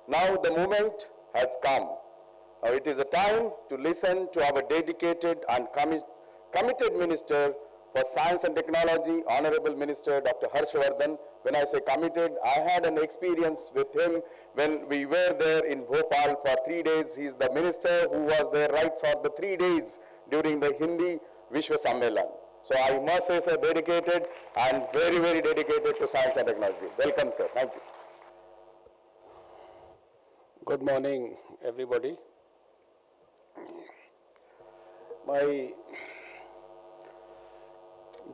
Now the moment has come. Now it is a time to listen to our dedicated and committed Minister for Science and Technology, Honorable Minister Dr. Harshvardhan. When I say committed, I had an experience with him when we were there in Bhopal for 3 days. He is the minister who was there right for the 3 days during the Hindi Vishwa Sammelan. So I must say, sir, dedicated and very, very dedicated to science and technology. Welcome, sir. Thank you. Good morning, everybody. My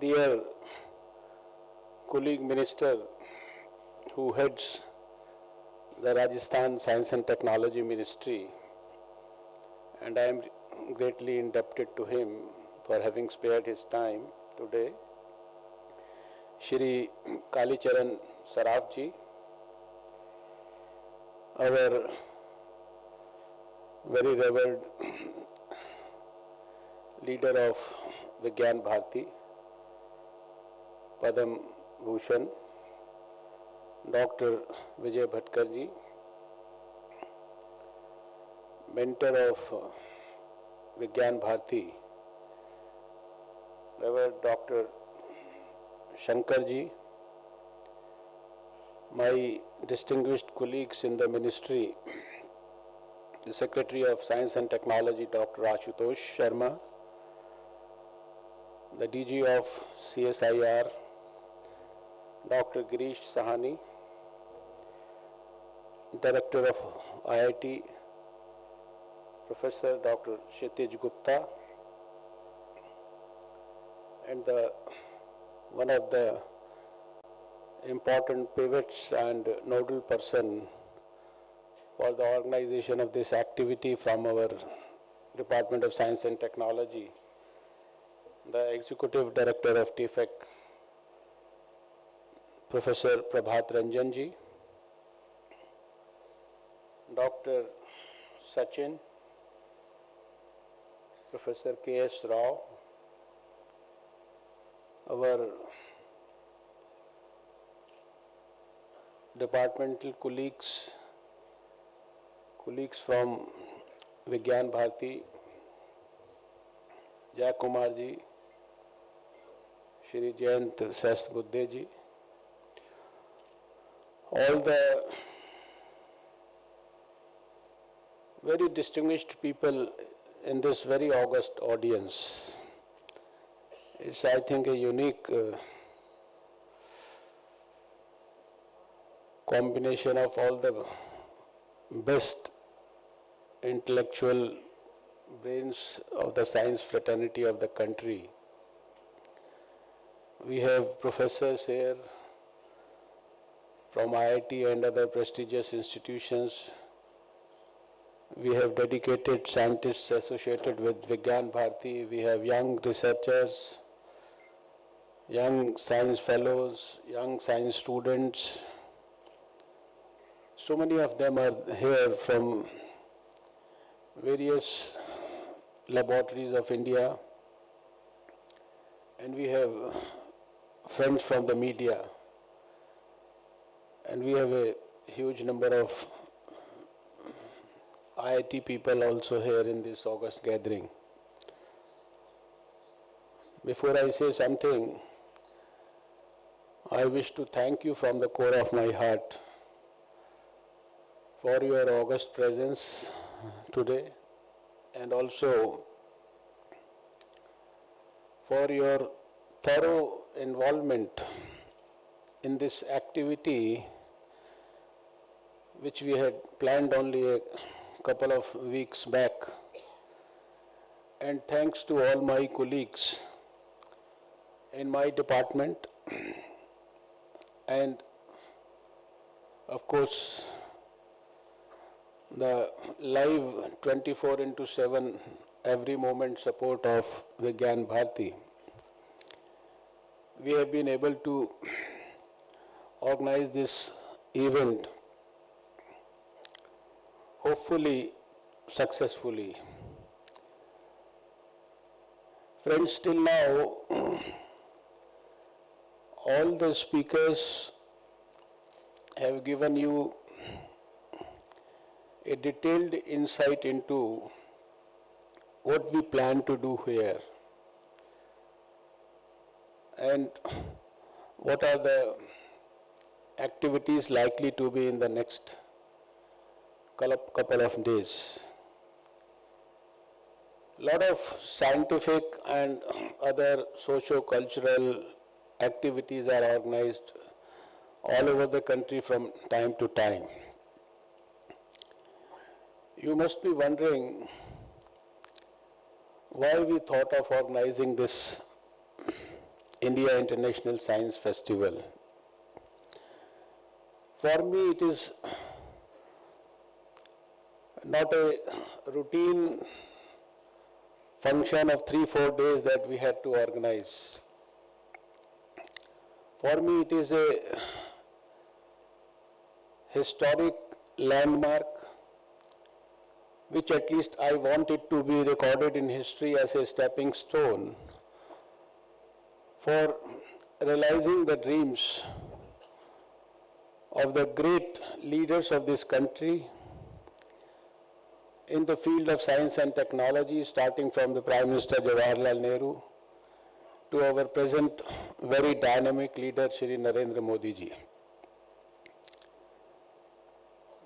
dear colleague minister who heads the Rajasthan Science and Technology Ministry, and I am greatly indebted to him for having spared his time today, Shri Kalicharan Saraf ji, our very revered leader of Vigyan Bharati, Padam Bhushan, Dr. Vijay Bhatkar ji, mentor of Vigyan Bharati, Reverend Dr. Shankar ji, my distinguished colleagues in the ministry, the Secretary of Science and Technology, Dr. Ashutosh Sharma, the DG of CSIR, Dr. Girish Sahani, Director of IIT, Professor Dr. Kshitij Gupta, and one of the important pivots and nodal person for the organization of this activity from our Department of Science and Technology, the Executive Director of TIFEC, Professor Prabhat Ranjan ji, Dr. Sachin, Professor K.S. Rao, our departmental colleagues from Vigyan Bharati, Jay Kumar ji, Shri Jayant Sastbuddhe ji, all the very distinguished people in this very august audience. It's, I think, a unique combination of all the best intellectual brains of the science fraternity of the country. We have professors here from IIT and other prestigious institutions. We have dedicated scientists associated with Vigyan Bharati. We have young researchers, young science fellows, young science students. So many of them are here from various laboratories of India, and we have friends from the media, and we have a huge number of IIT people also here in this august gathering. Before I say something, I wish to thank you from the core of my heart for your august presence today, and also for your thorough involvement in this activity which we had planned only a couple of weeks back. And thanks to all my colleagues in my department and of course the live 24/7 every moment support of Vigyan Bharati. We have been able to organize this event hopefully successfully. Friends, till now all the speakers have given you a detailed insight into what we plan to do here and what are the activities likely to be in the next couple of days. A lot of scientific and other socio-cultural activities are organized all over the country from time to time. You must be wondering why we thought of organizing this India International Science Festival. For me, it is not a routine function of 3-4 days that we had to organize. For me, it is a historic landmark which at least I want it to be recorded in history as a stepping stone for realizing the dreams of the great leaders of this country in the field of science and technology, starting from the Prime Minister Jawaharlal Nehru to our present very dynamic leader, Shri Narendra Modi ji.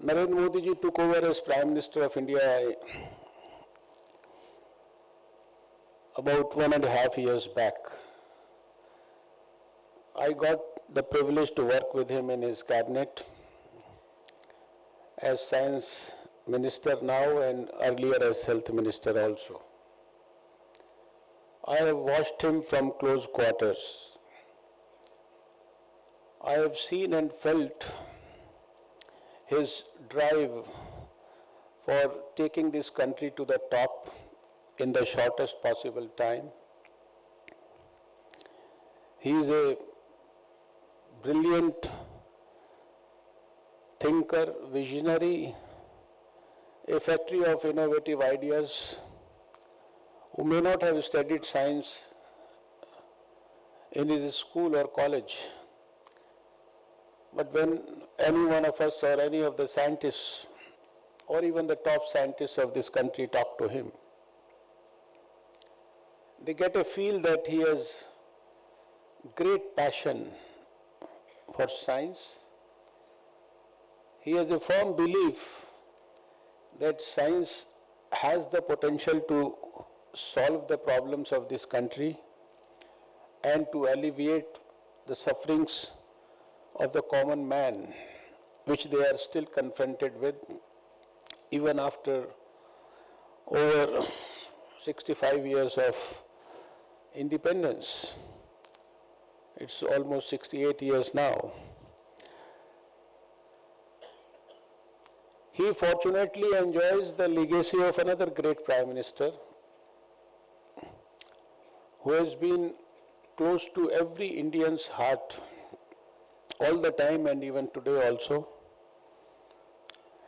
Narendra Modi ji took over as Prime Minister of India about 1.5 years back. I got the privilege to work with him in his cabinet as Science Minister now and earlier as Health Minister also. I have watched him from close quarters. I have seen and felt his drive for taking this country to the top in the shortest possible time. He is a brilliant thinker, visionary, a factory of innovative ideas, who may not have studied science in his school or college. But when any one of us or any of the scientists or even the top scientists of this country talk to him, they get a feel that he has great passion for science. He has a firm belief that science has the potential to solve the problems of this country and to alleviate the sufferings of the common man, which they are still confronted with even after over 65 years of independence. It's almost 68 years now. He fortunately enjoys the legacy of another great Prime Minister who has been close to every Indian's heart all the time and even today also,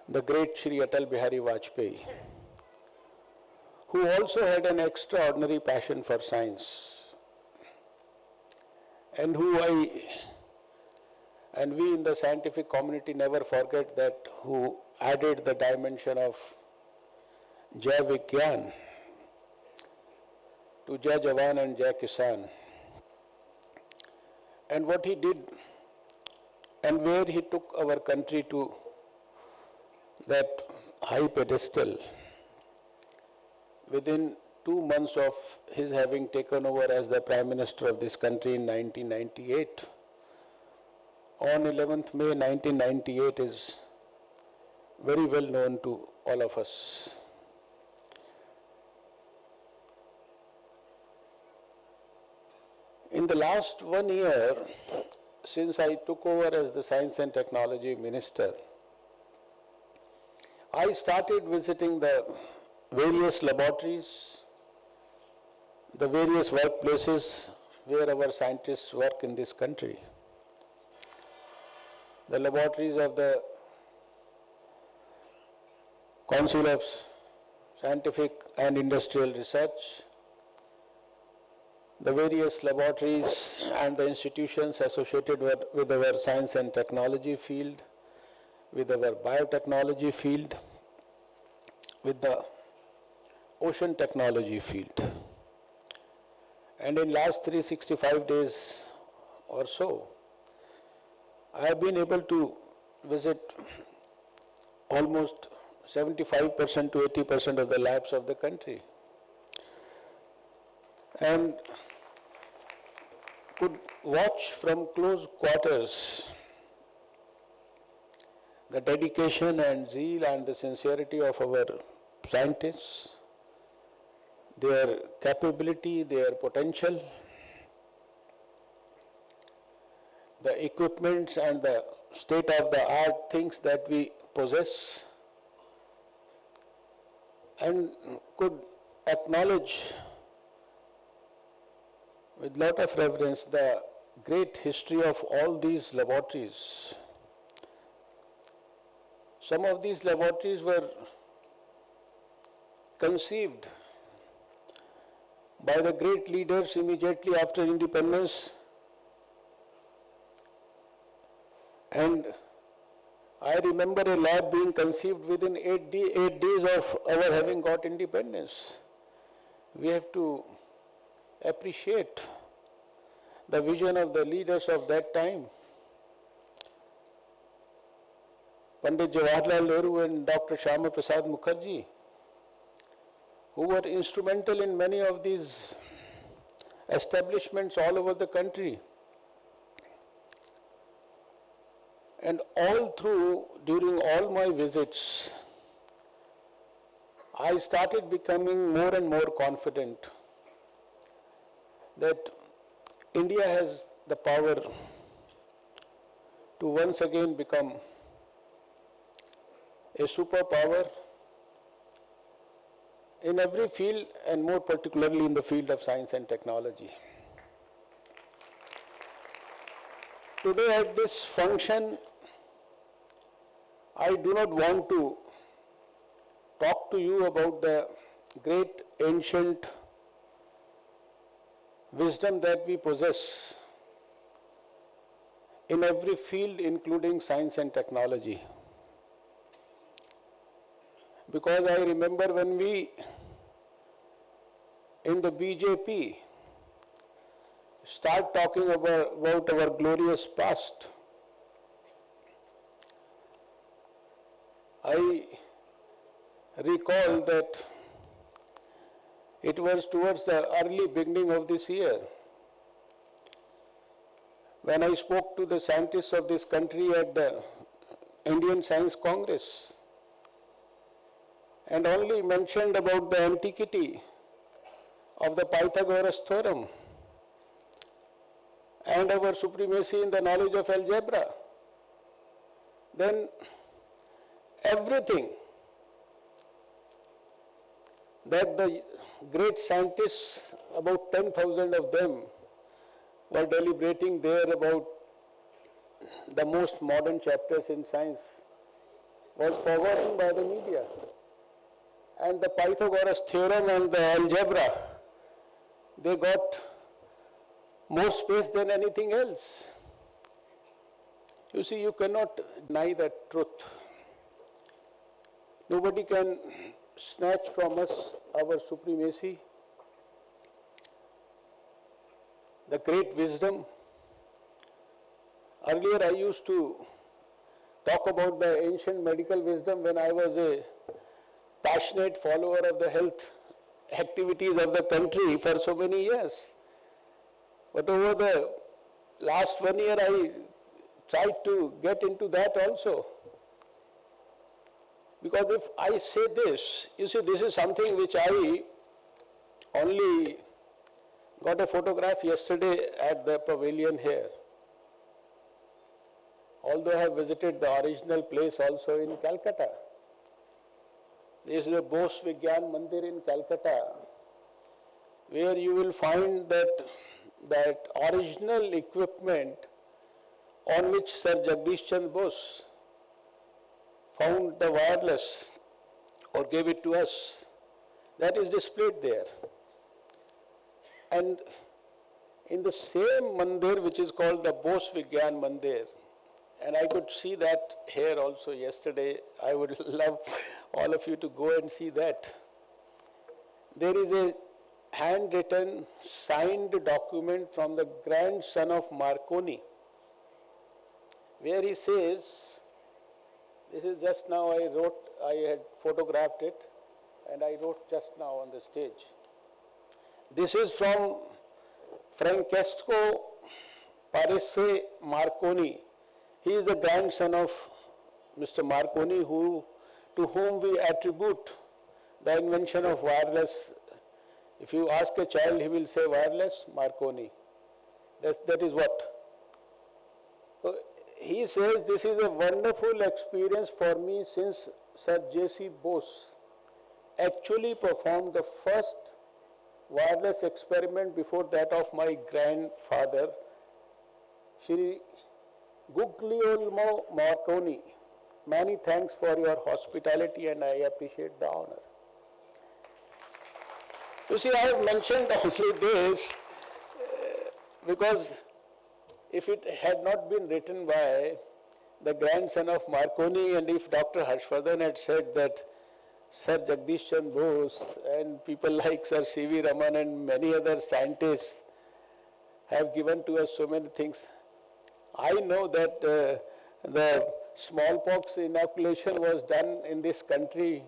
the great Shri Atal Bihari Vajpayee, who also had an extraordinary passion for science, and who we in the scientific community never forget that, who added the dimension of Jai Vigyan to Jai Jawan and Jai Kisan. And what he did and where he took our country to that high pedestal within 2 months of his having taken over as the Prime Minister of this country in 1998. On 11th May 1998 is very well known to all of us. In the last 1 year, since I took over as the Science and Technology Minister, I started visiting the various laboratories, the various workplaces where our scientists work in this country. The laboratories of the Council of Scientific and Industrial Research, the various laboratories and the institutions associated with our science and technology field, with our biotechnology field, with the ocean technology field. And in last 365 days or so, I have been able to visit almost 75% to 80% of the labs of the country, and could watch from close quarters the dedication and zeal and the sincerity of our scientists, their capability, their potential, the equipments and the state-of-the-art things that we possess, and could acknowledge with lot of reverence the great history of all these laboratories. Some of these laboratories were conceived by the great leaders immediately after independence, and I remember a lab being conceived within 8 days of our having got independence. We have to appreciate the vision of the leaders of that time. Pandit Jawaharlal Nehru and Dr. Shyama Prasad Mukherjee, who were instrumental in many of these establishments all over the country. And all through, during all my visits, I started becoming more and more confident that India has the power to once again become a superpower in every field, and more particularly in the field of science and technology. Today at this function, I do not want to talk to you about the great ancient wisdom that we possess in every field, including science and technology. Because I remember when we, in the BJP, start talking about our glorious past, I recall that it was towards the early beginning of this year when I spoke to the scientists of this country at the Indian Science Congress and only mentioned about the antiquity of the Pythagoras theorem and our supremacy in the knowledge of algebra. Then everything that the great scientists, about 10,000 of them, were deliberating there about the most modern chapters in science, was forgotten by the media. And the Pythagoras theorem and the algebra, they got more space than anything else. You see, you cannot deny that truth. Nobody can snatch from us our supremacy, the great wisdom. Earlier I used to talk about the ancient medical wisdom when I was a passionate follower of the health activities of the country for so many years. But over the last 1 year I tried to get into that also. Because if I say this, you see, this is something which I only got a photograph yesterday at the pavilion here. Although I have visited the original place also in Calcutta. This is the Bose Vigyan Mandir in Calcutta, where you will find that original equipment on which Sir Jagdish Chandra Bose found the wireless or gave it to us, that is displayed there. And in the same mandir which is called the Bose Vigyan Mandir, And I could see that here also yesterday. I would love all of you to go and see that. There is a handwritten, signed document from the grandson of Marconi, where he says, this is just now I had photographed it, and I wrote just now on the stage. This is from Francesco Paresse Marconi. He is the grandson of Mr. Marconi, to whom we attribute the invention of wireless. If you ask a child, he will say wireless, Marconi. That is what. So he says, this is a wonderful experience for me since Sir J.C. Bose actually performed the first wireless experiment before that of my grandfather, Shri Guglielmo Marconi. Many thanks for your hospitality, and I appreciate the honor. You see, I have mentioned only this because if it had not been written by the grandson of Marconi, and if Dr. Harshvardhan had said that Sir Jagdish Chandra Bose and people like Sir C.V. Raman and many other scientists have given to us so many things, I know that the smallpox inoculation was done in this country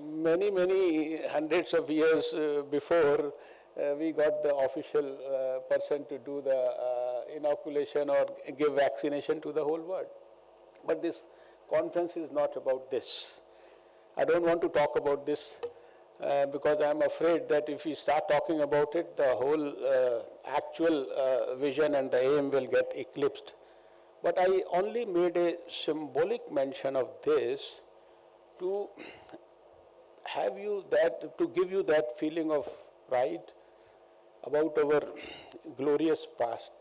many hundreds of years before we got the official person to do the inoculation or give vaccination to the whole world. But this conference is not about this. I don't want to talk about this because I'm afraid that if we start talking about it, the whole actual vision and the aim will get eclipsed. But I only made a symbolic mention of this to have you that, to give you that feeling of pride about our glorious past.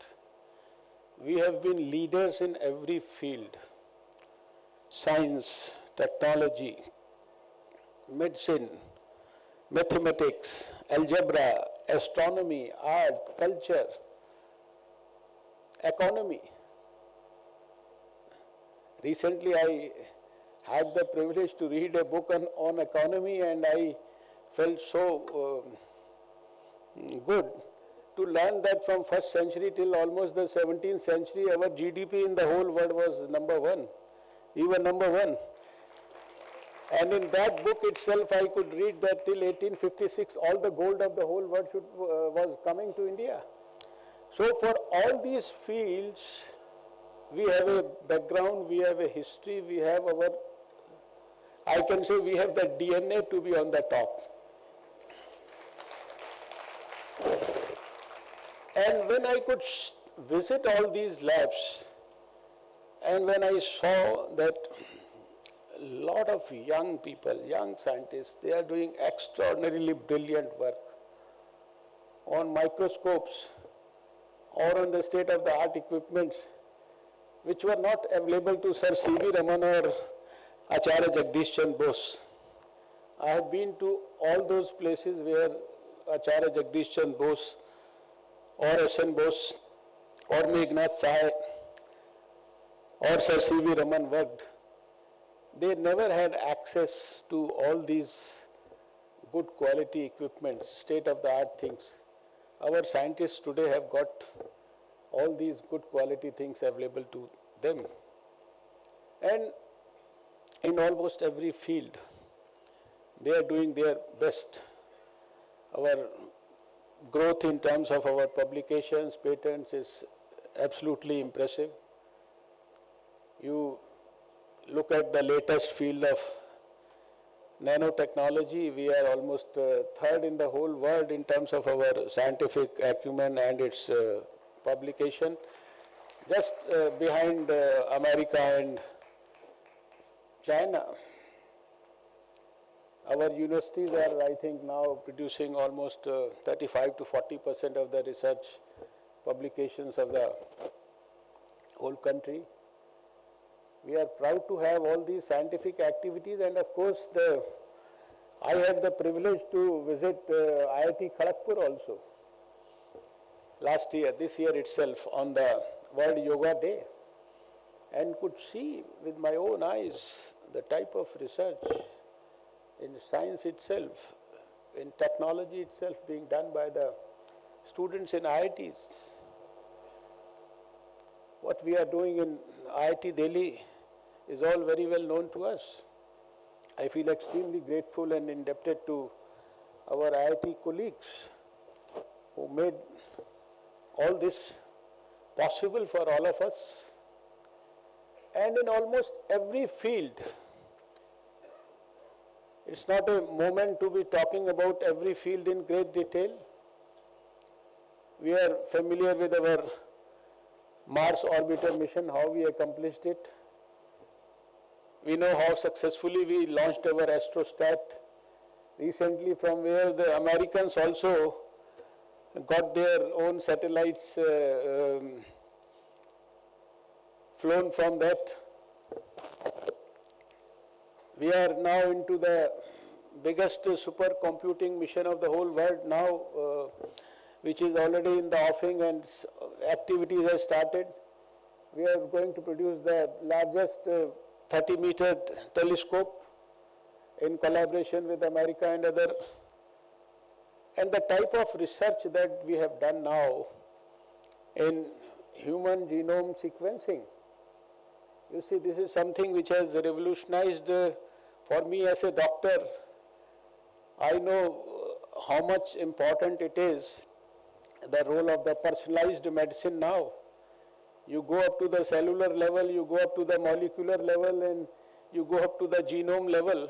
We have been leaders in every field: science, technology, medicine, mathematics, algebra, astronomy, art, culture, economy. Recently I had the privilege to read a book on economy, and I felt so good to learn that from 1st century till almost the 17th century, our GDP in the whole world was number one. We were number one. And in that book itself, I could read that till 1856, all the gold of the whole world was coming to India. So for all these fields, we have a background, we have a history, we have our, I can say we have the DNA to be on the top. And when I could visit all these labs, and when I saw that a lot of young people, young scientists, they are doing extraordinarily brilliant work on microscopes or on the state-of-the-art equipments, which were not available to Sir C.V. Raman or Acharya Jagdish Chandra Bose. I have been to all those places where Acharya Jagdish Chandra Bose or S.N. Bose or Meghnad Sahay or Sir C.V. Raman worked. They never had access to all these good quality equipment, state-of-the-art things. Our scientists today have got all these good quality things available to them. And in almost every field, they are doing their best. Our growth in terms of our publications, patents is absolutely impressive. You look at the latest field of nanotechnology, we are almost third in the whole world in terms of our scientific acumen and its publication, just behind America and China. Our universities are, I think, now producing almost 35 to 40% of the research publications of the whole country. We are proud to have all these scientific activities, and of course, I had the privilege to visit IIT Kharagpur also last year, this year itself, on the World Yoga Day. and could see with my own eyes the type of research in science itself, in technology itself being done by the students in IITs. What we are doing in IIT Delhi is all very well known to us. I feel extremely grateful and indebted to our IIT colleagues who made all this possible for all of us. And in almost every field, it's not a moment to be talking about every field in great detail. We are familiar with our Mars orbiter mission, how we accomplished it. We know how successfully we launched our astrostat recently, from where the Americans also got their own satellites flown from that. We are now into the biggest supercomputing mission of the whole world now, which is already in the offing and activities have started. We are going to produce the largest 30-meter telescope in collaboration with America and other. And the type of research that we have done now in human genome sequencing, you see, this is something which has revolutionized for me as a doctor. I know how much important it is, the role of the personalized medicine now. You go up to the cellular level, you go up to the molecular level, and you go up to the genome level.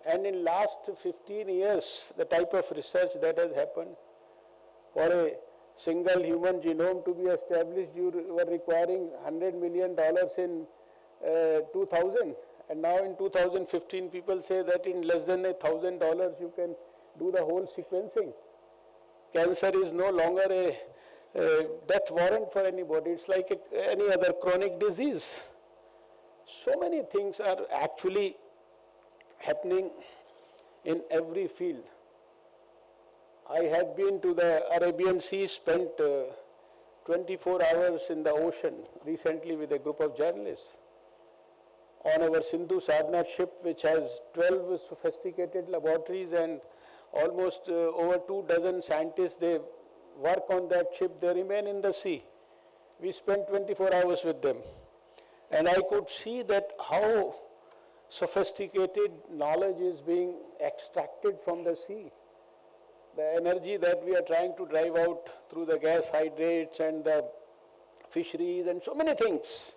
And in last 15 years, the type of research that has happened, for a single human genome to be established, you were requiring $100 million in 2000. And now in 2015, people say that in less than $1,000, you can do the whole sequencing. Cancer is no longer a death warrant for anybody. It's like any other chronic disease. So many things are actually happening in every field. I had been to the Arabian Sea, spent 24 hours in the ocean recently with a group of journalists on our Sindhu Sadhana ship, which has 12 sophisticated laboratories and almost over 24 scientists. They work on that ship, they remain in the sea. We spent 24 hours with them. And I could see that how sophisticated knowledge is being extracted from the sea. The energy that we are trying to drive out through the gas hydrates and the fisheries and so many things.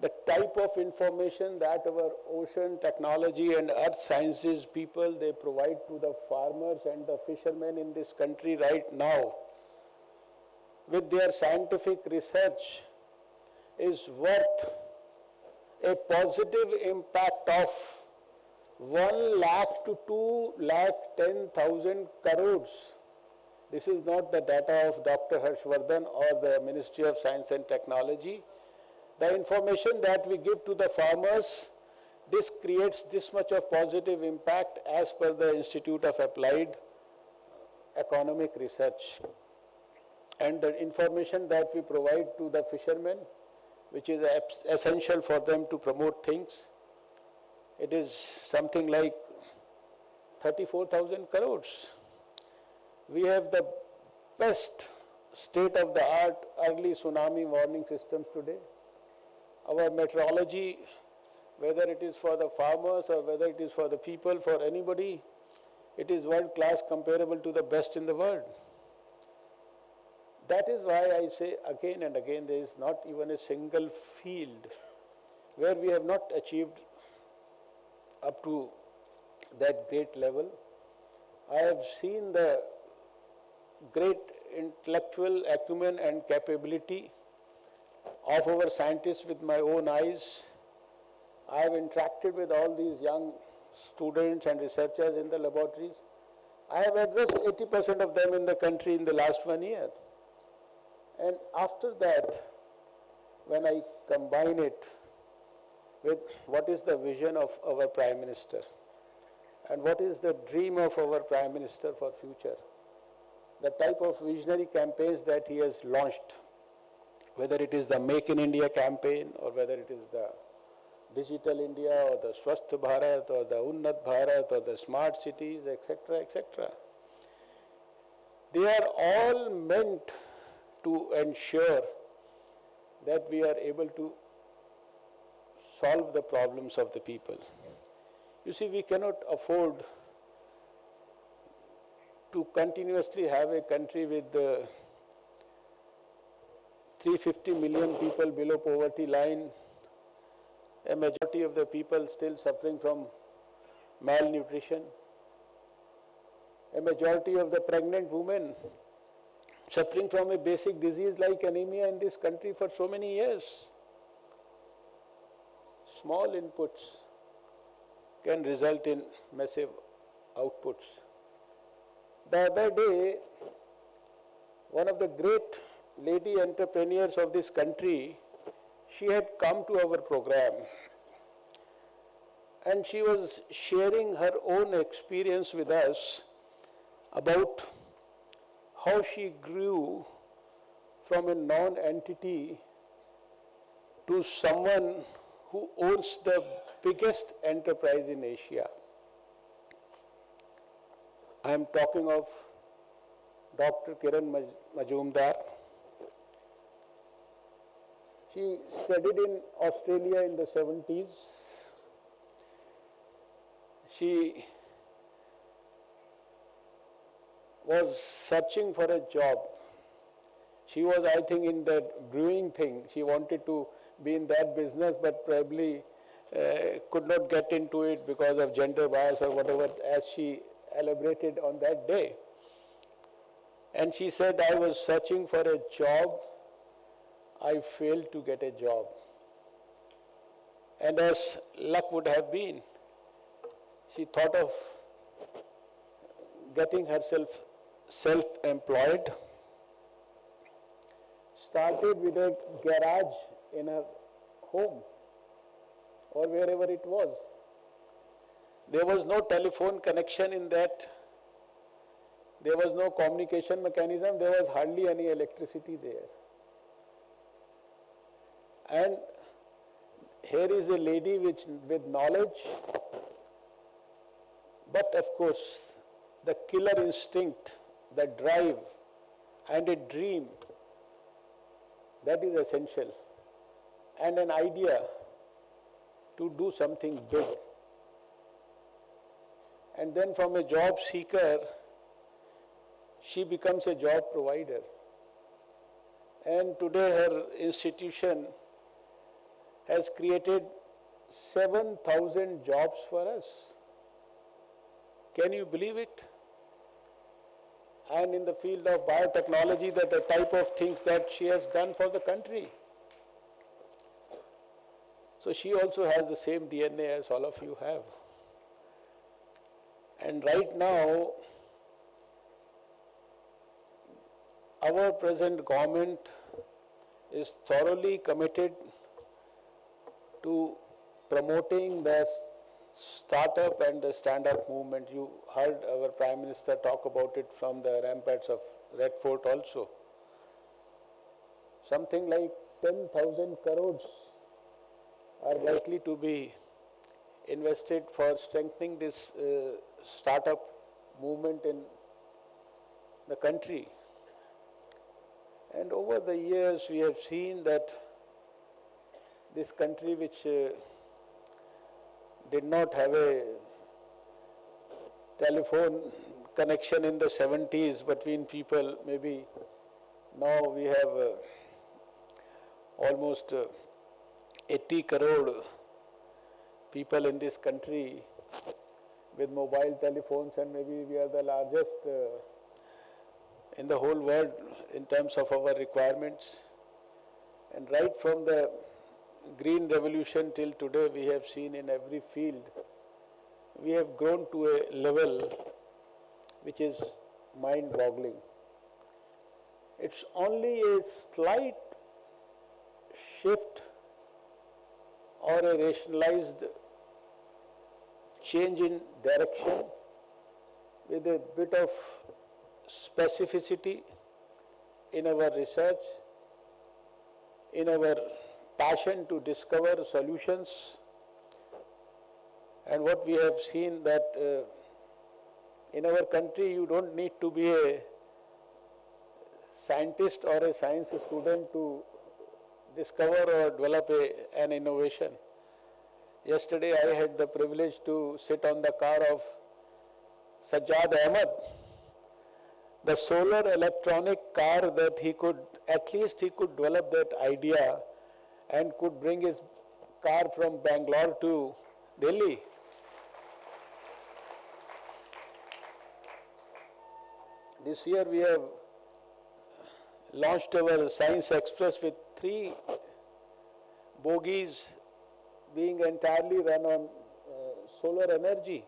The type of information that our ocean technology and earth sciences people, they provide to the farmers and the fishermen in this country right now with their scientific research is worth a positive impact of 1 lakh to 2,10,000 crores. This is not the data of Dr. Harshvardhan or the Ministry of Science and Technology. The information that we give to the farmers, this creates this much of positive impact as per the Institute of Applied Economic Research. And the information that we provide to the fishermen, which is essential for them to promote things, it is something like 34,000 crores. We have the best state-of-the-art early tsunami warning systems today. Our meteorology, whether it is for the farmers or whether it is for the people, for anybody, it is world-class, comparable to the best in the world. That is why I say again and again, there is not even a single field where we have not achieved up to that great level. I have seen the great intellectual acumen and capability of our scientists with my own eyes. I have interacted with all these young students and researchers in the laboratories. I have addressed 80% of them in the country in the last 1 year. And after that, when I combine it with what is the vision of our Prime Minister and what is the dream of our Prime Minister for future, the type of visionary campaigns that he has launched whether it is the Make in India campaign or whether it is the Digital India or the Swasth Bharat or the Unnat Bharat or the smart cities, etc., etc. They are all meant to ensure that we are able to solve the problems of the people. You see, we cannot afford to continuously have a country with 350 million people below poverty line, a majority of the people still suffering from malnutrition, a majority of the pregnant women suffering from a basic disease like anemia in this country for so many years. Small inputs can result in massive outputs. The other day, one of the great lady entrepreneurs of this country, she had come to our program and she was sharing her own experience with us about how she grew from a non-entity to someone who owns the biggest enterprise in Asia. I am talking of Dr. Kiran Majumdar. She studied in Australia in the 70s. She was searching for a job. She was, I think, in that brewing thing. She wanted to be in that business, but probably could not get into it because of gender bias or whatever, as she elaborated on that day. And she said, I was searching for a job. I failed to get a job. And as luck would have been, she thought of getting herself self-employed, started with a garage in her home or wherever it was. There was no telephone connection in that. There was no communication mechanism. There was hardly any electricity there. And here is a lady with knowledge, but of course, the killer instinct, the drive, and a dream, that is essential, and an idea to do something big. And then from a job seeker, she becomes a job provider. And today her institution has created 7,000 jobs for us. Can you believe it? And in the field of biotechnology, the type of things that she has done for the country. So she also has the same DNA as all of you have. And right now, our present government is thoroughly committed to promoting the startup and the stand-up movement. You heard our Prime Minister talk about it from the ramparts of Red Fort also. Something like 10,000 crores are likely to be invested for strengthening this startup movement in the country. And over the years, we have seen that this country, which did not have a telephone connection in the 70s between people, maybe now we have almost 80 crore people in this country with mobile telephones, and maybe we are the largest in the whole world in terms of our requirements. And right from the Green Revolution till today, we have seen in every field, we have grown to a level which is mind-boggling. It's only a slight shift or a rationalized change in direction with a bit of specificity in our research in our passion to discover solutions. And what we have seen that in our country you don't need to be a scientist or a science student to discover or develop an innovation. Yesterday I had the privilege to sit on the car of Sajjad Ahmed, the solar electronic car that at least he could develop that idea and could bring his car from Bangalore to Delhi. This year we have launched our Science Express with 3 bogies being entirely run on solar energy.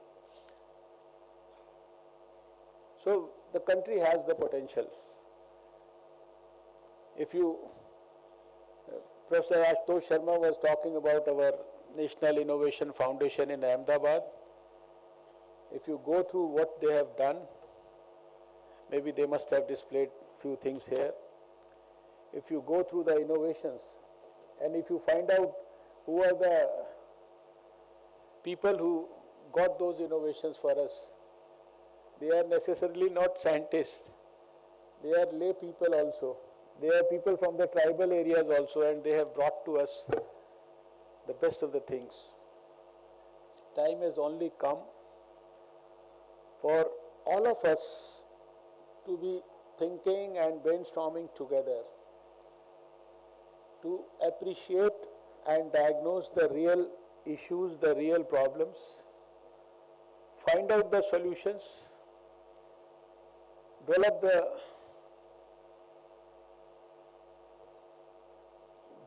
So the country has the potential. If you, Professor Ashutosh Sharma was talking about our National Innovation Foundation in Ahmedabad. If you go through what they have done, maybe they must have displayed few things here. If you go through the innovations and if you find out who are the people who got those innovations for us, they are necessarily not scientists. They are lay people also. They are people from the tribal areas also, and they have brought to us the best of the things. Time has only come for all of us to be thinking and brainstorming together to appreciate and diagnose the real issues, the real problems, find out the solutions, develop the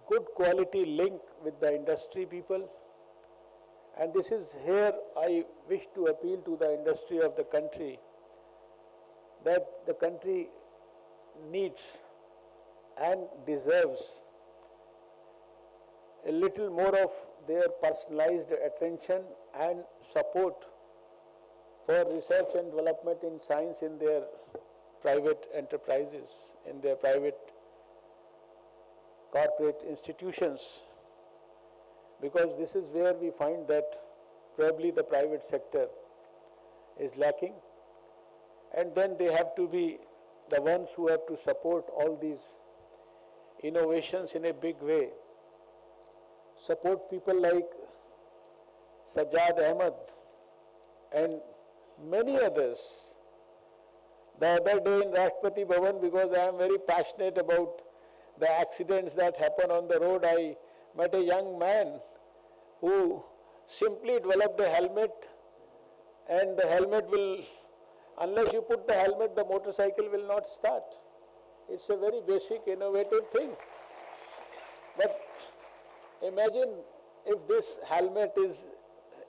good quality link with the industry people. And this is here I wish to appeal to the industry of the country, that the country needs and deserves a little more of their personalized attention and support for research and development in science in their private enterprises, in their private corporate institutions, because this is where we find that probably the private sector is lacking, and then they have to be the ones who have to support all these innovations in a big way. Support people like Sajjad Ahmed and many others. The other day in Rashtrapati Bhavan, because I am very passionate about the accidents that happen on the road, I met a young man who simply developed a helmet, and the helmet will, unless you put the helmet, the motorcycle will not start. It's a very basic, innovative thing. But imagine if this helmet is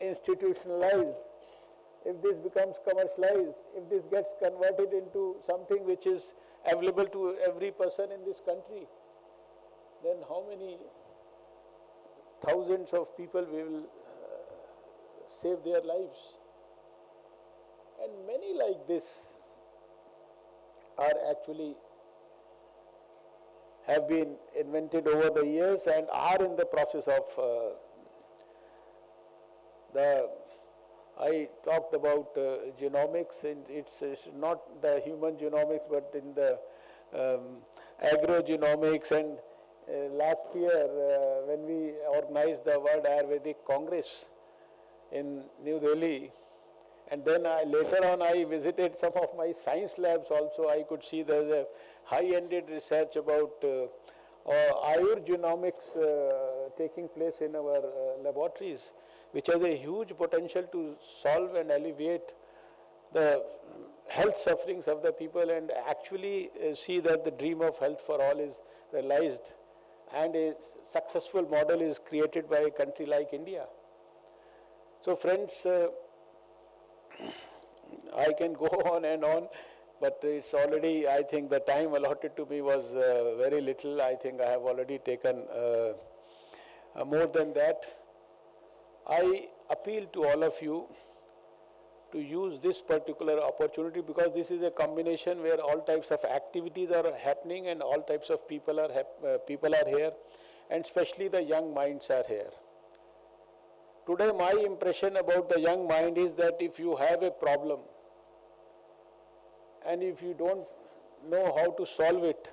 institutionalized, if this becomes commercialized, if this gets converted into something which is available to every person in this country, then how many thousands of people will save their lives? And many like this are actually have been invented over the years and are in the process of I talked about genomics, and it's not the human genomics, but in the agrogenomics. And last year when we organized the World Ayurvedic Congress in New Delhi, and then later on I visited some of my science labs also, I could see there's a high-ended research about Ayurgenomics taking place in our laboratories, which has a huge potential to solve and alleviate the health sufferings of the people and actually see that the dream of health for all is realized and a successful model is created by a country like India. So friends, I can go on and on, but it's already, I think the time allotted to me was very little. I think I have already taken more than that. I appeal to all of you to use this particular opportunity, because this is a combination where all types of activities are happening and all types of people are here, and especially the young minds are here. Today my impression about the young mind is that if you have a problem and if you don't know how to solve it,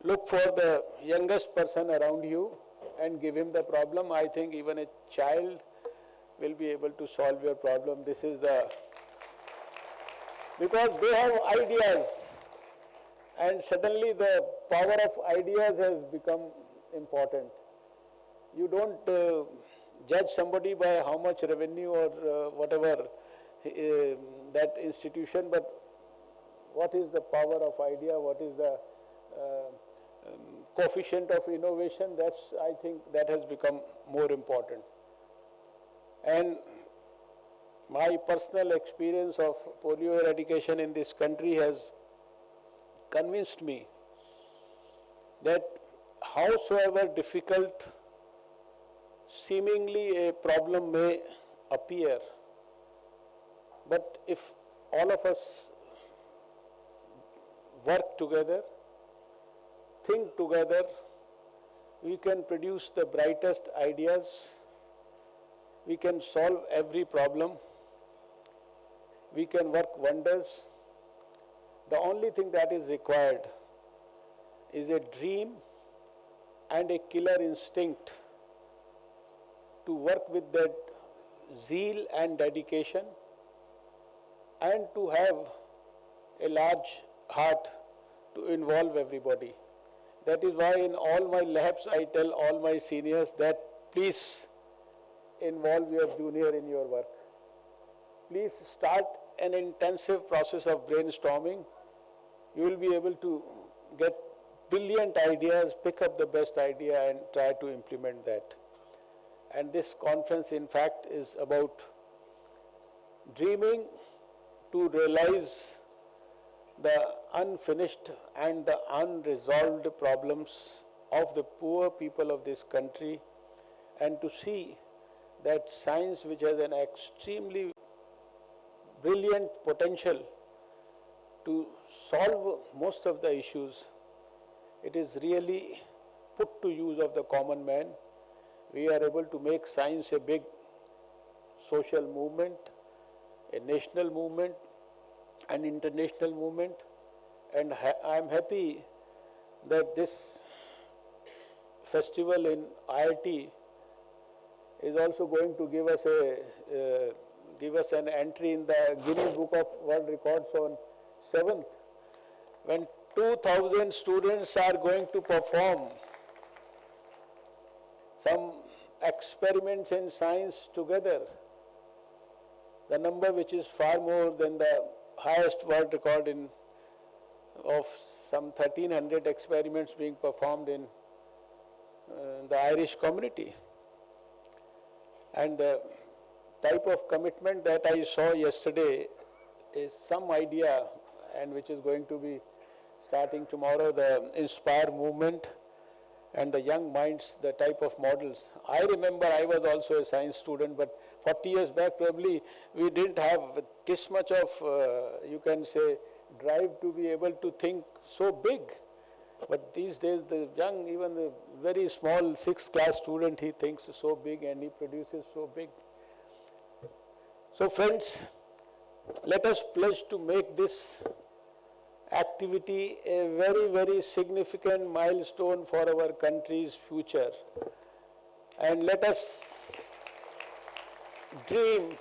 look for the youngest person around you and give him the problem. I think even a child will be able to solve your problem. This is because they have ideas, and suddenly the power of ideas has become important. You don't judge somebody by how much revenue or whatever that institution, but what is the power of idea, what is the coefficient of innovation. That's, I think, that has become more important. And my personal experience of polio eradication in this country has convinced me that howsoever difficult seemingly a problem may appear, but if all of us work together, think together, we can produce the brightest ideas, we can solve every problem, we can work wonders. The only thing that is required is a dream and a killer instinct to work with that zeal and dedication, and to have a large heart to involve everybody. That is why in all my labs I tell all my seniors that please involve your junior in your work. Please start an intensive process of brainstorming. You will be able to get brilliant ideas, pick up the best idea and try to implement that. And this conference, in fact, is about dreaming to realize the unfinished and the unresolved problems of the poor people of this country, and to see that science, which has an extremely brilliant potential to solve most of the issues, it is really put to use of the common man. We are able to make science a big social movement, a national movement, an international movement, and I am happy that this festival in IIT is also going to give us an entry in the Guinness Book of World Records on 7th, when 2,000 students are going to perform some experiments in science together, the number which is far more than the highest world record of some 1,300 experiments being performed in the Irish community. And the type of commitment that I saw yesterday is some idea, and which is going to be starting tomorrow, the Inspire movement and the young minds, the type of models. I remember I was also a science student, but 40 years back probably we didn't have this much of, you can say, drive to be able to think so big. But these days the young, even the very small 6th class student, he thinks so big and he produces so big. So friends, let us pledge to make this activity a very, very significant milestone for our country's future. And let us dream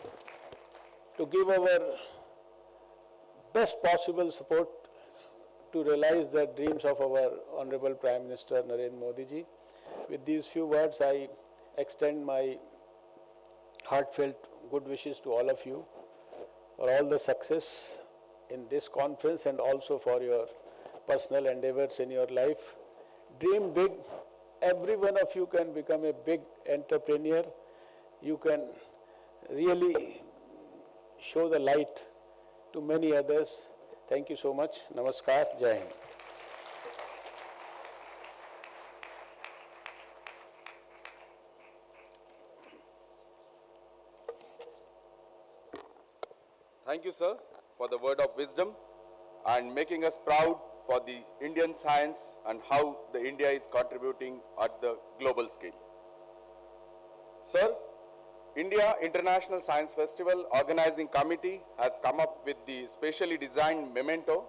to give our best possible support to realize the dreams of our Honorable Prime Minister Narendra Modi ji. With these few words, I extend my heartfelt good wishes to all of you for all the success in this conference and also for your personal endeavors in your life. Dream big. Every one of you can become a big entrepreneur. You can really show the light to many others. Thank you so much. Namaskar. Jai Hind. Thank you, sir, for the word of wisdom and making us proud for the Indian science and how the India is contributing at the global scale. Sir, India International Science Festival Organizing Committee has come up with the specially designed memento.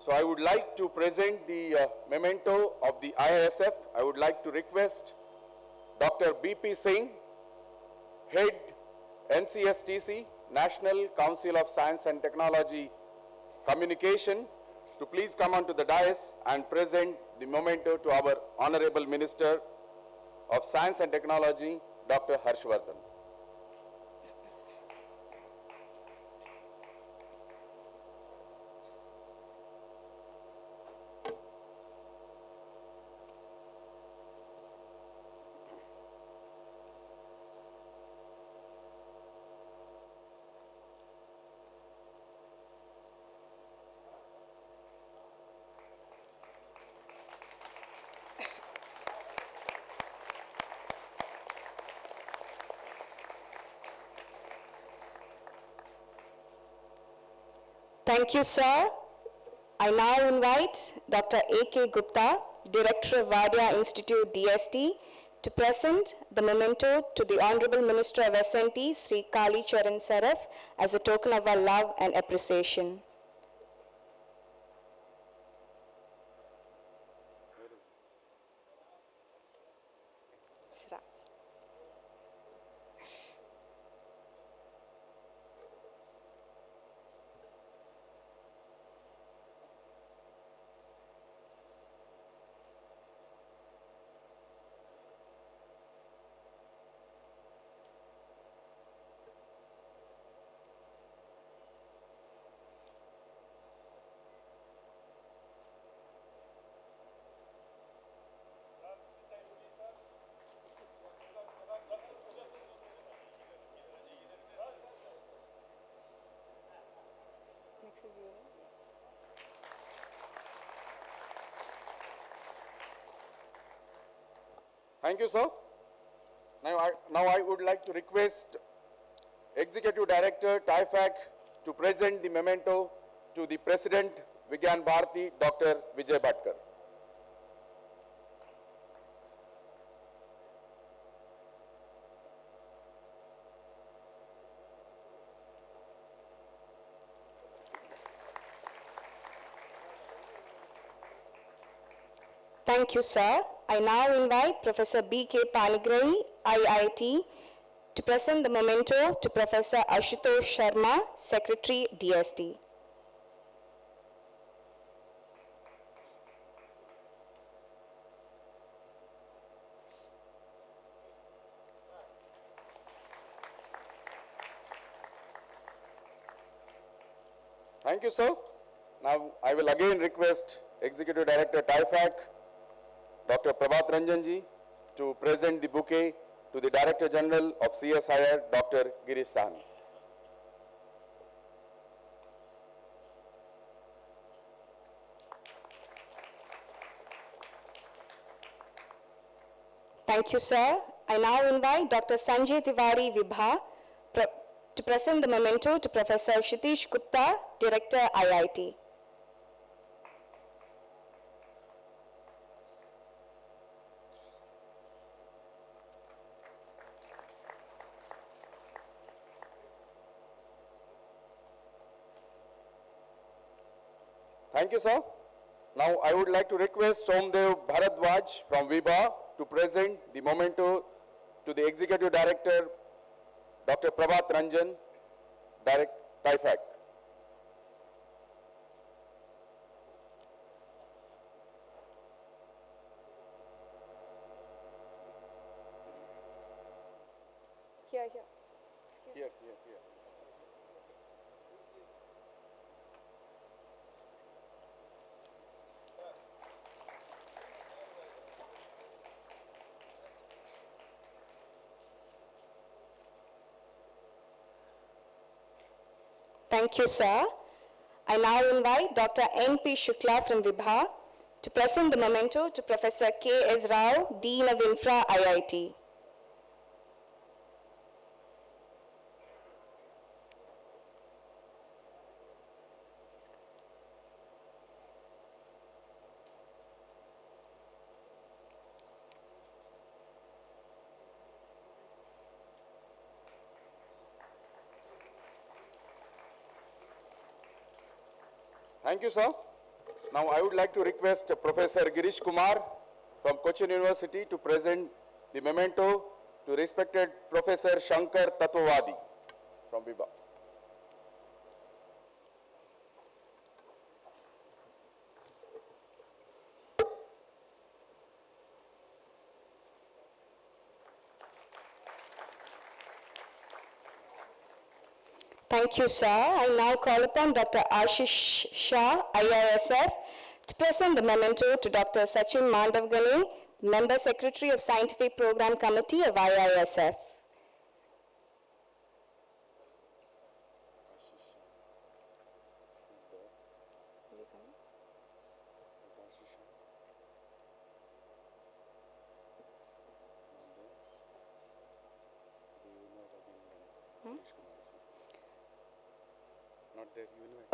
So I would like to present the memento of the IISF. I would like to request Dr. B.P. Singh, Head NCSTC, National Council of Science and Technology Communication, to please come onto the dais and present the memento to our Honorable Minister of Science and Technology, Dr. Harshvardhan. Thank you, sir. I now invite Dr. A.K. Gupta, Director of Wadia Institute, DST, to present the memento to the Honorable Minister of SNT, Sri Kali Charan Saraf, as a token of our love and appreciation. Thank you, sir. Now I would like to request Executive Director, TIFAC, to present the memento to the President, Vigyan Bharati, Dr. Vijay Bhatkar. Thank you, sir. I now invite Professor B.K. Panigrahi, IIT, to present the memento to Professor Ashutosh Sharma, Secretary, DST. Thank you, sir. Now I will again request Executive Director, TIFAC, Dr. Prabhat Ranjanji, to present the bouquet to the Director General of CSIR, Dr. Girish Sahni. Thank you, sir. I now invite Dr. Sanjay Tiwari Vibha to present the memento to Professor Kshitish Gupta, Director, IIT. Thank you, sir. Now I would like to request Somdev Bharadwaj from Vibha to present the memento to the Executive Director, Dr. Prabhat Ranjan, Direct TIFAC. Here. Here. Thank you, sir. I now invite Dr. N.P. Shukla from Vibha to present the memento to Professor K.S. Rao, Dean of Infra, IIT. Thank you, sir. Now I would like to request Professor Girish Kumar from Cochin University to present the memento to respected Professor Shankar Tattwavadi from Biba. Thank you, sir. I now call upon Dr. Ashish Shah, IISF, to present the memento to Dr. Sachin Mandavgane, Member Secretary of Scientific Program Committee of IISF.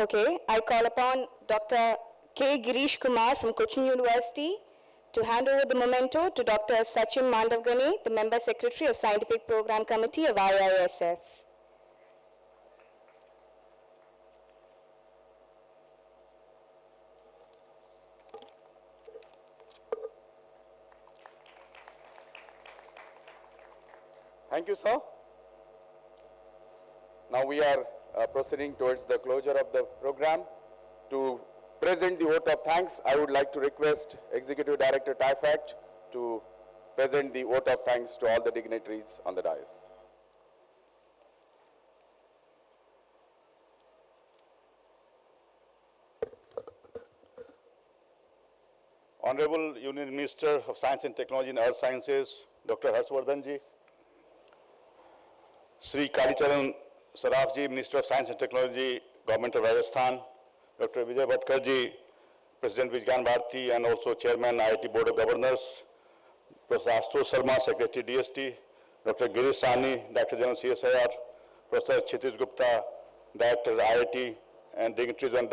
Okay, I call upon Dr. K. Girish Kumar from Cochin University to hand over the memento to Dr. Sachin Mandavgane, the Member Secretary of Scientific Program Committee of IISF. Thank you, sir. Now we are proceeding towards the closure of the program. To present the vote of thanks, I would like to request Executive Director TIFACT to present the vote of thanks to all the dignitaries on the dais. Honorable Union Minister of Science and Technology and Earth Sciences, Dr. Harshvardhan ji, Sri Kalicharan Saraf ji, Minister of Science and Technology, Government of Rajasthan, Dr. Vijay Bhatkar ji, President Vigyan Bharati and also Chairman IIT Board of Governors, Professor Ashutosh Sharma, Secretary DST, Dr. Girish Sahni, Director General CSIR, Professor Kshitij Gupta, Director IIT, and dignitaries on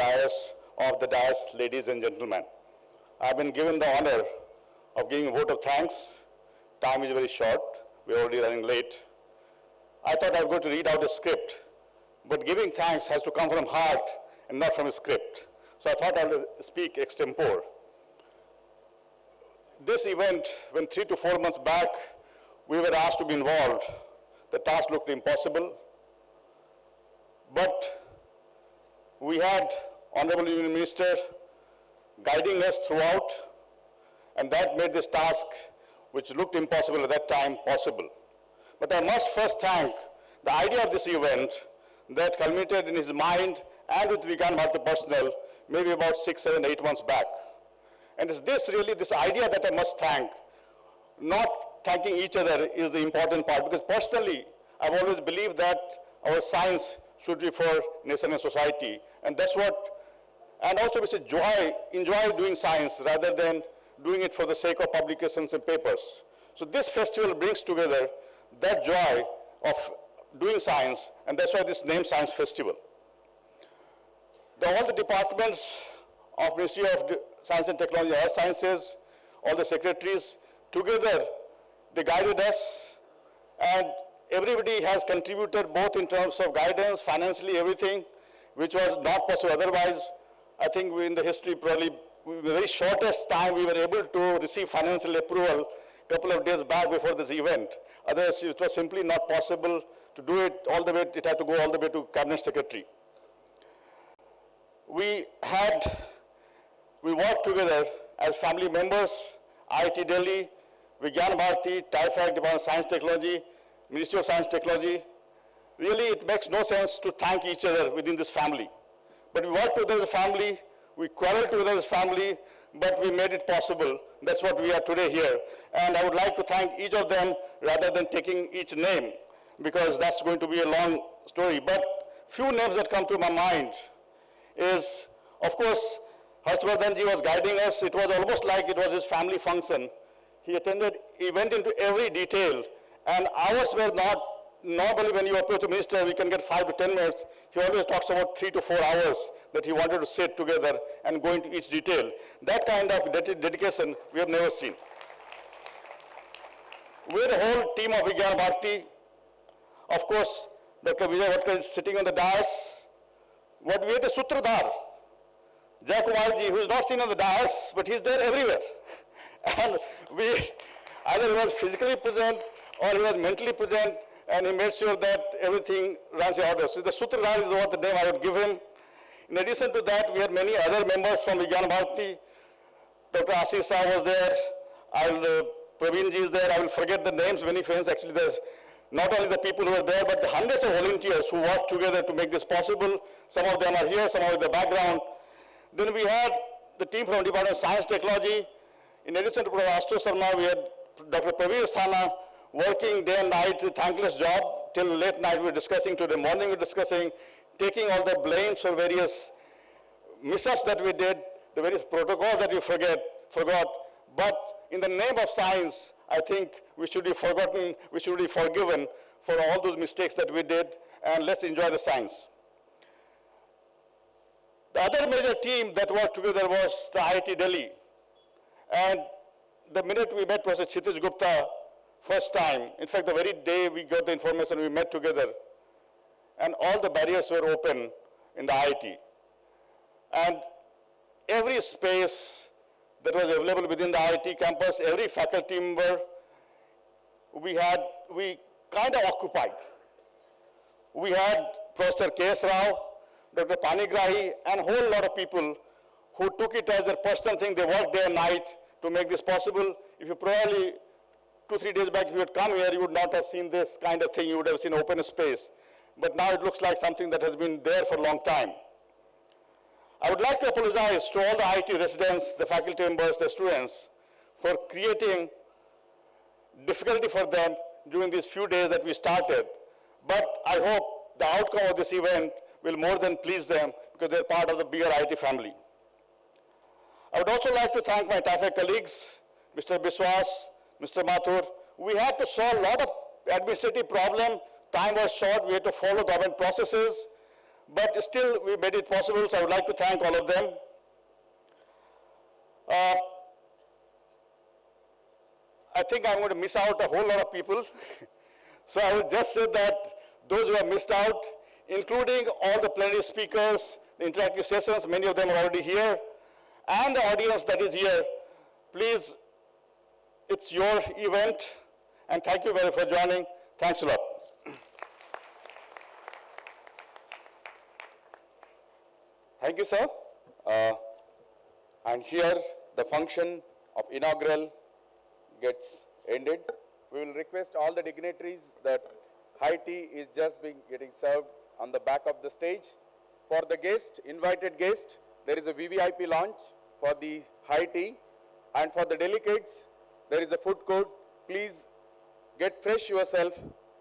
the dais, ladies and gentlemen. I have been given the honor of giving a vote of thanks. Time is very short. We are already running late. I thought I was going to read out a script, but giving thanks has to come from heart and not from a script. So I thought I would speak extempore. This event, when 3 to 4 months back, we were asked to be involved, the task looked impossible, but we had Honorable Union Minister guiding us throughout, and that made this task, which looked impossible at that time, possible. But I must first thank the idea of this event that culminated in his mind and with Vigyan Bharati personnel maybe about 6, 7, 8 months back. And it's this idea that I must thank. Not thanking each other is the important part, because personally, I've always believed that our science should be for nation and society. And that's what, and also we say enjoy doing science rather than doing it for the sake of publications and papers. So this festival brings together that joy of doing science, and that's why this name Science Festival. All the departments of Ministry of Science and Technology, Earth Sciences, all the secretaries, together they guided us, and everybody has contributed both in terms of guidance, financially, everything, which was not possible otherwise. I think in the history, probably in the very shortest time, we were able to receive financial approval a couple of days back before this event. Otherwise, it was simply not possible to do it all the way, it had to go all the way to Cabinet Secretary. We worked together as family members, IIT Delhi, Vigyan Bharati, TIFACT, Department of Science Technology, Ministry of Science Technology. Really, it makes no sense to thank each other within this family. But we worked together as a family, we quarreled together as a family, but we made it possible. That's what we are today here. And I would like to thank each of them rather than taking each name, because that's going to be a long story. But few names that come to my mind is, of course, Harshvardhan ji was guiding us. It was almost like it was his family function. He went into every detail, and ours were not, normally when you approach a minister, we can get 5 to 10 minutes. He always talks about 3 to 4 hours that he wanted to sit together and go into each detail. That kind of dedication we have never seen. We had a whole team of Vigyan Bharati. Of course, Dr. Vijay Bhatkar is sitting on the dais. But we had a Sutradhar. Jayakumar ji, who is not seen on the dais, but he's there everywhere. And either he was physically present or he was mentally present, and he made sure that everything runs in order. So the Sutradhar is what the name I would give him. In addition to that, we had many other members from Vigyan Bharati. Dr. Ashish Saab was there. Praveen ji is there. I will forget the names, many friends. Actually, there's not only the people who were there, but the hundreds of volunteers who worked together to make this possible. Some of them are here, some are in the background. Then we had the team from Department of Science Technology. In addition to Professor Ashutosh Sharma, we had Dr. Praveen Asthana working day and night, a thankless job. Till late night we were discussing, today morning we were discussing, taking all the blames for various mishaps that we did, the various protocols that we forgot. But in the name of science, I think we should be forgotten, we should be forgiven for all those mistakes that we did, and let's enjoy the science. The other major team that worked together was the IIT Delhi. And the minute we met Professor Kshitij Gupta first time, in fact, the very day we got the information, we met together, and all the barriers were open in the IIT. And every space that was available within the IIT campus, every faculty member, we kind of occupied. We had Professor K.S. Rao, Dr. Panigrahi, and a whole lot of people who took it as their personal thing. They worked day and night to make this possible. If you probably 2-3 days back, if you had come here, you would not have seen this kind of thing. You would have seen open space. But now it looks like something that has been there for a long time. I would like to apologize to all the IIT residents, the faculty members, the students, for creating difficulty for them during these few days that we started. But I hope the outcome of this event will more than please them, because they're part of the bigger IIT family. I would also like to thank my TIFAC colleagues, Mr. Biswas, Mr. Mathur. We had to solve a lot of administrative problems. Time was short, we had to follow government processes, but still we made it possible, so I would like to thank all of them. I think I'm going to miss out a whole lot of people. So I would just say that those who have missed out, including all the plenary speakers, the interactive sessions, many of them are already here, and the audience that is here, please, it's your event, and thank you very much for joining. Thanks a lot. Thank you, sir. And here the function of inaugural gets ended. We will request all the dignitaries that high tea is just getting served on the back of the stage. For the guest, invited guest, there is a VVIP lounge for the high tea. And for the delegates, there is a food court. Please get fresh yourself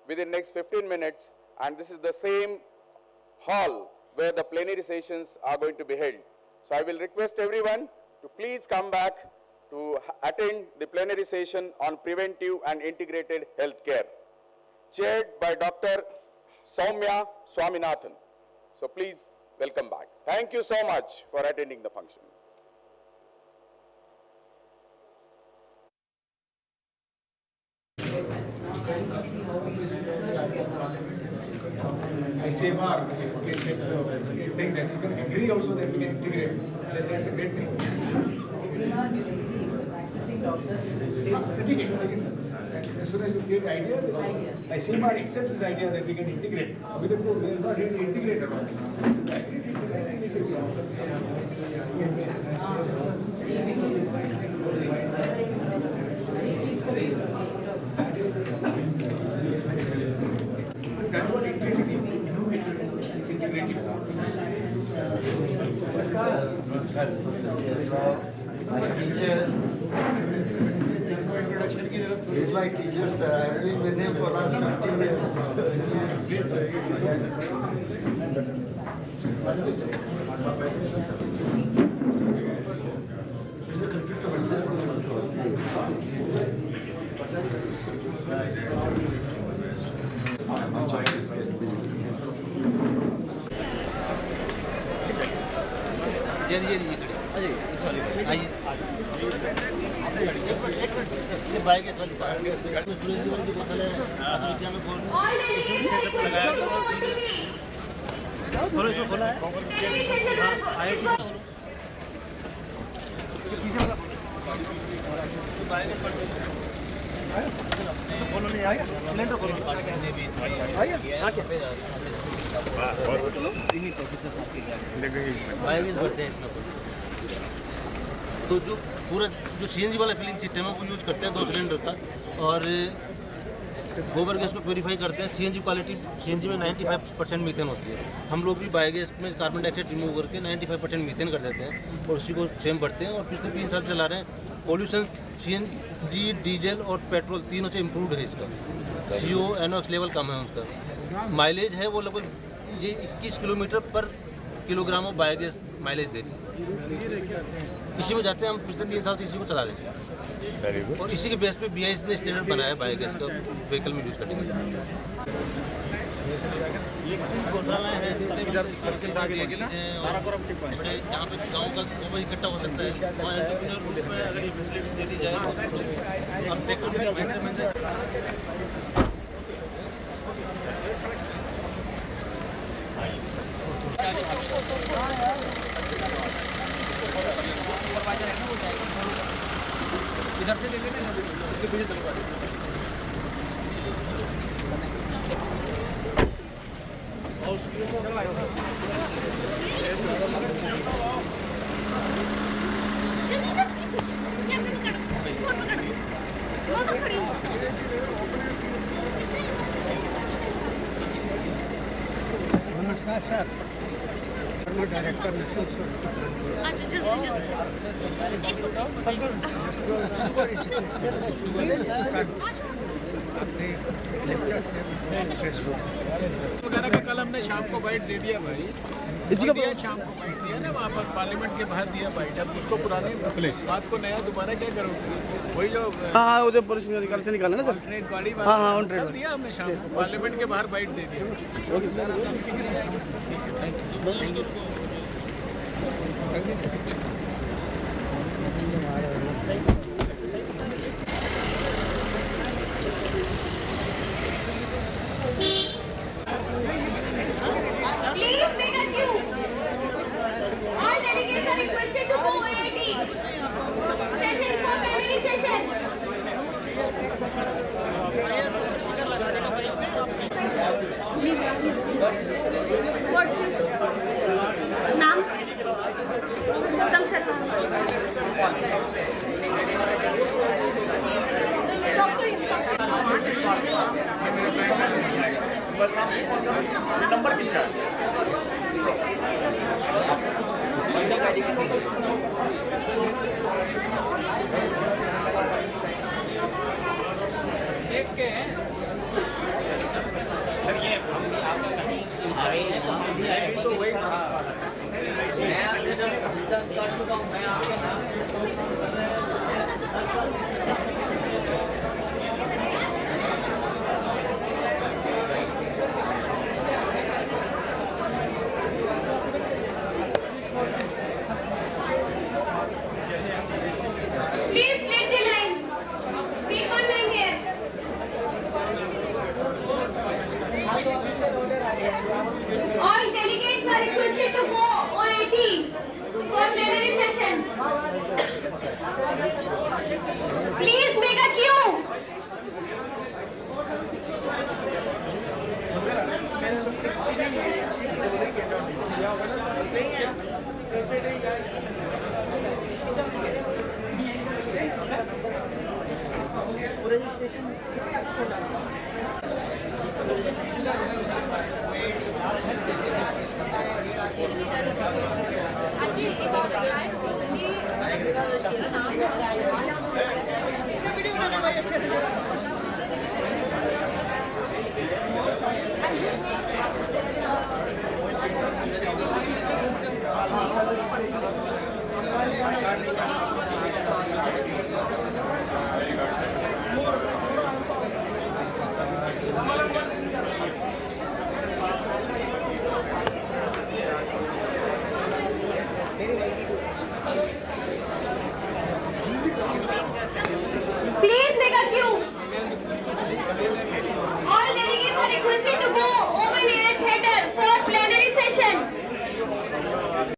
within next 15 minutes. And this is the same hall where the plenary sessions are going to be held. So I will request everyone to please come back to attend the plenary session on preventive and integrated healthcare, chaired by Dr. Soumya Swaminathan. So please welcome back. Thank you so much for attending the function. ICMR, think that you can agree also that we can integrate, then that's a great thing. ICMR directly is practicing doctors. As soon as you create idea, ICMR accepts this idea that we can integrate. With the we are not ready to integrate at all. That's what integrating is integrating. My teacher is my teacher, sir. I have been with him for last 50 years. तो जो पूरा जो CNG वाला filling system है वो use करते हैं 2 cylinder का, और गोबर गैस को प्योरीफाई करते हैं। सीएनजी क्वालिटी, सीएनजी में 95% मीथेन होती है। हम लोग भी बायोगैस में कार्बन डाइऑक्साइड रिमूव करके 95% मीथेन कर देते हैं और उसी को सेम बढ़ते हैं, और पिछले 3 साल चला रहे हैं। पॉल्यूशन सीएनजी, डीजल और पेट्रोल तीनों से इम्प्रूव्ड है इसका। CO NOx लेवल कम है उसका। माइलेज है वो लगभग ये 21 किलोमीटर पर किलोग्राम ऑफ बायोगैस माइलेज देती है। इसी में जाते हैं हम, पिछले 3 साल से इसी को चला रहे हैं। और इसी के बेस पे BIS ने स्टैंडर्ड बनाया है बायोगैस का व्हीकल में यूज करने का। ये गौशालाएँ हैं जितने भी डेयरीज हैं और बड़े जहाँ पे गाँव का गोबर इकट्ठा हो सकता है, वहाँ एंटरप्रेन्योर ग्रुप में अगर ये फैसिलिटी दे दी जाए तो हम ट्रैक्टर महिंद्रा इधर से ले लेना, इसके पीछे चलवा दें। नमस्कार सर, डायरेक्टर नेशनल वगैरह का कल हमने शाम को बाइट दे दिया भाई, इसी का शाम को बाइट दिया ना वहाँ पर पार्लियामेंट के बाहर दिया बाइट। अब उसको पुराने बात को नया दोबारा क्या करोगे? वही जो हाँ वो जो पुलिस निकाल से निकाला ना सर, ट्रेड गाड़ी हाँ हाँ ऑन कल दिया हमने शाम को पार्लियामेंट के बाहर बाइट दे दिया। Okay sir, thank you. Please make a queue. All delegates are requested to go AIT. Session for plenary session. नाम शुभम शर्मा। नंबर किसका? देख के सर ये तो वही मैं आपके नाम Please take the line. Keep on line here. All delegates are requested to go OAT for plenary session. Please make a queue. पूरे स्टेशन